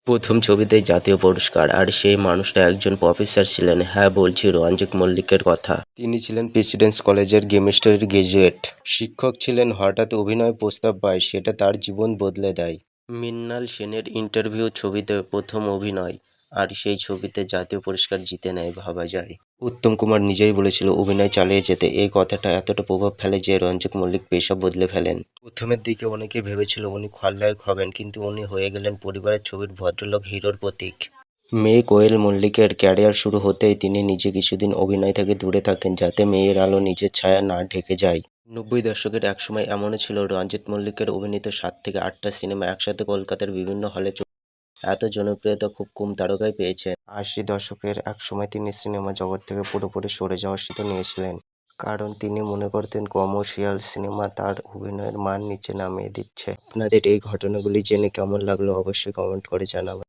প্রথম ছবিতেই জাতীয় পুরস্কার, আর সেই মানুষটা একজন প্রফেসর ছিলেন। হ্যাঁ, বলছি রঞ্জিত মল্লিকের কথা। তিনি ছিলেন প্রেসিডেন্টস কলেজের কেমিস্ট্রির গ্রাজুয়েট। শিক্ষক ছিলেন, হঠাৎ অভিনয় প্রস্তাব পায়, সেটা তার জীবন বদলে দেয়। মৃণাল সেনের ইন্টারভিউ ছবিতে প্রথম অভিনয়, আর সেই ছবিতে জাতীয় পুরস্কার জিতে নেয়, ভাবা যায়। উত্তম কুমার নিজেই বলেছিল অভিনয় চালিয়ে যেতে। এই কথাটা এতটা প্রভাব ফেলে যে রঞ্জিত মল্লিক পেশা বদলে ফেলেন। প্রথমের দিকে অনেকে ভেবেছিল উনি খলনায়ক হবেন, কিন্তু উনি হয়ে গেলেন পরিবারের ছবির ভদ্রলোক, হিরোর প্রতীক। মেয়ে কোয়েল মল্লিকের ক্যারিয়ার শুরু হতেই তিনি নিজে কিছুদিন অভিনয় থেকে দূরে থাকেন, যাতে মেয়ের আলো নিজের ছায়া না ঢেকে যায়। 90 দশকের একসময় এমনও ছিল, রঞ্জিত মল্লিকের অভিনীত 7 থেকে 8টা সিনেমা একসাথে কলকাতার বিভিন্ন হলে এত জনপ্রিয়তা খুব কম তারকাই পেয়েছেন। 80 দশকের একসময় তিনি সিনেমা জগৎ থেকে পুরোপুরি সরে যাওয়ার সিদ্ধান্ত নিয়েছিলেন, কারণ তিনি মনে করতেন কমার্শিয়াল সিনেমা তার অভিনয়ের মান নিচে নামিয়ে দিচ্ছে। আপনাদের এই ঘটনাগুলি জেনে কেমন লাগলো অবশ্যই কমেন্ট করে জানাবেন।